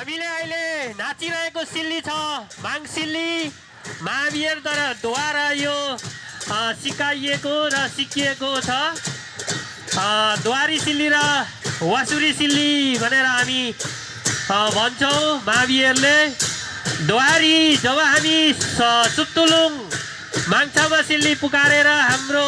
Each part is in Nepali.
हामीले अहिले नाचिरहेको सिल्ली छ माङ सिल्ली महावीरद्वारा यो सिकाइएको र सिकिएको छ। द्वारी सिल्ली र वासुरी सिल्ली भनेर हामी भन्छौँ। महावीरले द्वारी जब हामी सुत्तुलुङ माङछामा सिल्ली पुकारेर हाम्रो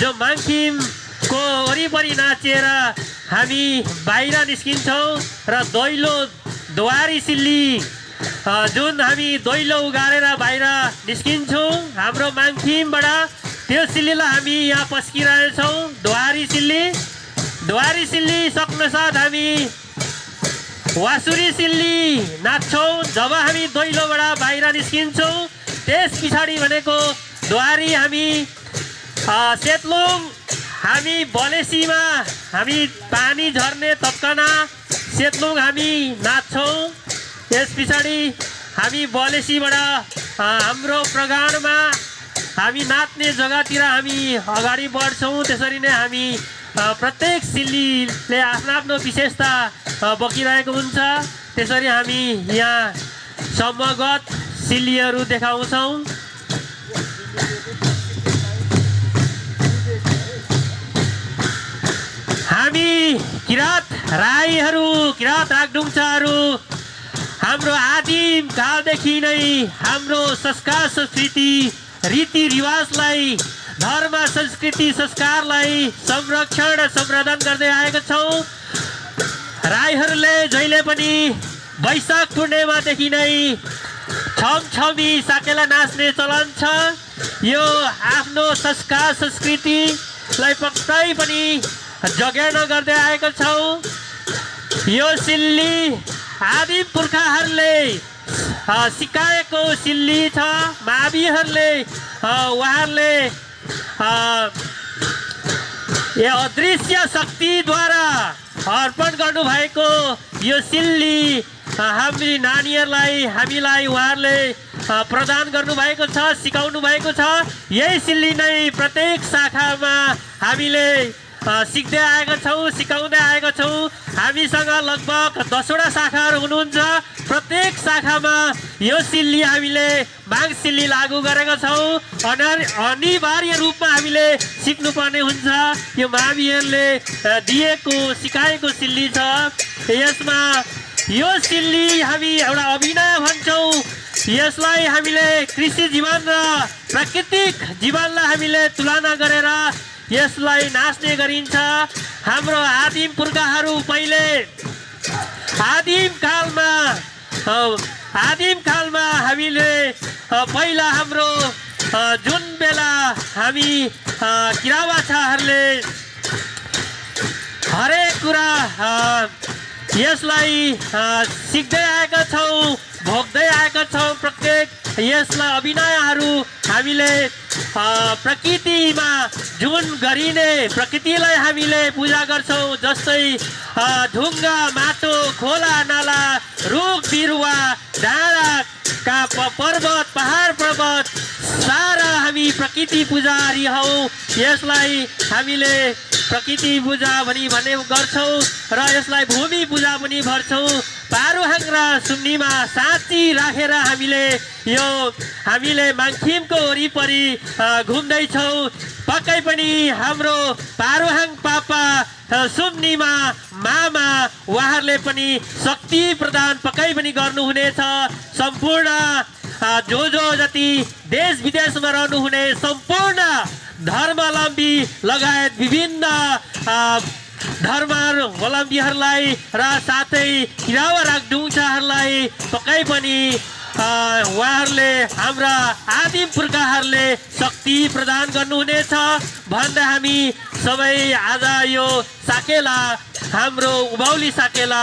जो माङखिमको वरिपरि नाचेर हामी बाहिर निस्किन्छौँ र दैलो द्वारी सिल्ली जुन हामी दैलो उगारेर बाहिर निस्किन्छौँ हाम्रो माङखिमबाट त्यो सिल्लीलाई हामी यहाँ पस्किरहेछौँ। द्वारी सिल्ली सक्नसाथ हामी वासुरी सिल्ली नाच्छौँ जब हामी दैलोबाट बाहिर निस्किन्छौँ। त्यस पछाडि भनेको द्वारी हामी सेतलुङ हामी बलेसीमा हामी पानी झर्ने तप्कना सेतलुङ हामी नाच्छौँ। त्यस पछाडि हामी बलेसीबाट हाम्रो प्रगाडमा हामी नाच्ने जग्गातिर हामी अगाडि बढ्छौँ। त्यसरी नै हामी प्रत्येक सिल्लीले आफ्नो आफ्नो विशेषता बोकिरहेको हुन्छ। त्यसरी हामी यहाँ समूहगत सिल्लीहरू देखाउँछौँ। हामी किराँत राईहरू किराँत रागडुङचाहरू हाम्रो आदिम कालदेखि नै हाम्रो संस्कार संस्कृति रीतिरिवाजलाई धर्म संस्कृति संस्कारलाई संरक्षण र सम्वर्धन गर्दै आएका छौँ। राईहरूले जहिले पनि वैशाख पूर्णिमादेखि नै छमछमी साकेला नाच्ने चलन छ। यो आफ्नो संस्कार संस्कृतिलाई पक्कै पनि जगेर्ना गर्दै आएका छौँ। यो सिल्ली आदिम पुर्खाहरूले सिकाएको सिल्ली छ। माविहरूले उहाँहरूले यो अदृश्य शक्तिद्वारा अर्पण गर्नुभएको यो सिल्ली हामी नानीहरूलाई हामीलाई उहाँहरूले प्रदान गर्नुभएको छ, सिकाउनु भएको छ। यही सिल्ली नै प्रत्येक शाखामा हामीले सिक्दै आएका छौँ, सिकाउँदै आएका छौँ। हामीसँग लगभग 10वटा शाखाहरू हुनुहुन्छ। प्रत्येक शाखामा यो सिल्ली हामीले माङ सिल्ली लागू गरेका छौँ। अनिवार्य रूपमा हामीले सिक्नुपर्ने हुन्छ। यो माविहरूले दिएको सिकाएको सिल्ली छ। यसमा यो सिल्ली हामी एउटा अभिनय भन्छौँ। यसलाई हामीले कृषि जीवन र प्राकृतिक जीवनलाई हामीले तुलना गरेर यसलाई नाच्ने गरिन्छ। हाम्रो आदिम पुर्खाहरू पहिले आदिम कालमा हामीले पहिला हाम्रो जुन बेला हामी किराबाछाहरूले हरेक कुरा यसलाई सिक्दै आएका छौँ, भोग्दै आएका छौँ। प्रत्येक यसलाई अभिनयहरू हामीले प्रकृतिमा जुन गरिने प्रकृतिलाई हामीले पूजा गर्छौँ। जस्तै ढुङ्गा माटो खोला नाला रुख बिरुवा डाँडाका पर्वत पहाड पर्वत सारा हामी प्रकृति पुजारी हौँ। यसलाई हामीले प्रकृति पूजा भन्ने गर्छौँ र यसलाई भूमि पूजा पनि भन्छौँ। पारुहाङ र सुम्नीमा साँची राखेर हामीले माङखिमको वरिपरि घुम्दैछौँ। पक्कै पनि हाम्रो पारुहाङ पापा सुम्नीमा मामा उहाँहरूले पनि शक्ति प्रदान पक्कै पनि गर्नुहुनेछ। सम्पूर्ण जो जति देश विदेशमा रहनुहुने सम्पूर्ण धर्मावलम्बी लगायत विभिन्न धर्मावलम्बीहरूलाई र साथै किरावा रागडुङचाहरूलाई पक्कै पनि उहाँहरूले हाम्रा आदिम पुर्खाहरूले शक्ति प्रदान गर्नुहुनेछ भन्दा हामी सबै आज यो साकेला हाम्रो उभौली साकेला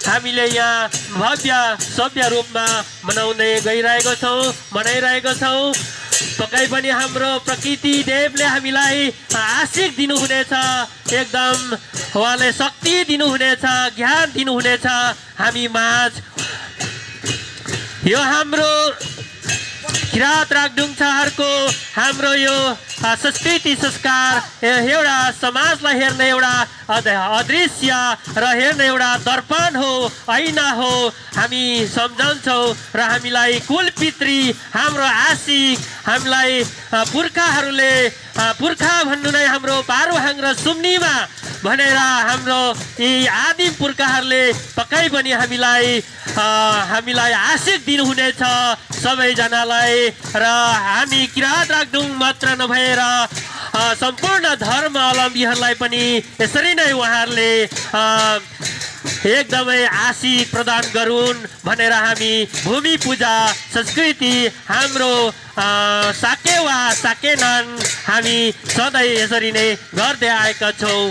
हामीले यहाँ भव्य सभ्य रूपमा मनाइरहेको छौँ। पक्कै पनि हाम्रो प्रकृति देवले हामीलाई आशिष दिनुहुनेछ। एकदम उहाँले शक्ति दिनुहुनेछ, ज्ञान दिनुहुनेछ हामी माझ। यो हाम्रो किराँत रागडुङचाहरूको हाम्रो यो संस्कृति संस्कार एउटा समाजलाई हेर्ने एउटा अदृश्य र हेर्ने एउटा दर्पण हो, ऐना हो। हामी सम्झन्छौँ र हामीलाई कुलपितृ, हाम्रो आशिक, हामीलाई पुर्खाहरूले पुर्खा भन्नु नै हाम्रो पारुहाङ र सुम्निमा भनेर हाम्रो यी आदिम पुर्खाहरूले पक्कै पनि हामीलाई आशिक दिनुहुनेछ सबैजनालाई। र हामी किराँत राख्दुङ मात्र नभएर सम्पूर्ण धर्मावलम्बीहरूलाई पनि यसरी नै उहाँहरूले एकदमै आशिक प्रदान गरून् भनेर हामी भूमि पूजा संस्कृति हाम्रो साकेवा साकेनान हामी सधैँ यसरी नै गर्दै आएका छौँ।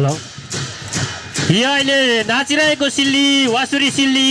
हेलो यो अहिले नाचिरहेको सिल्ली वासुरी सिल्ली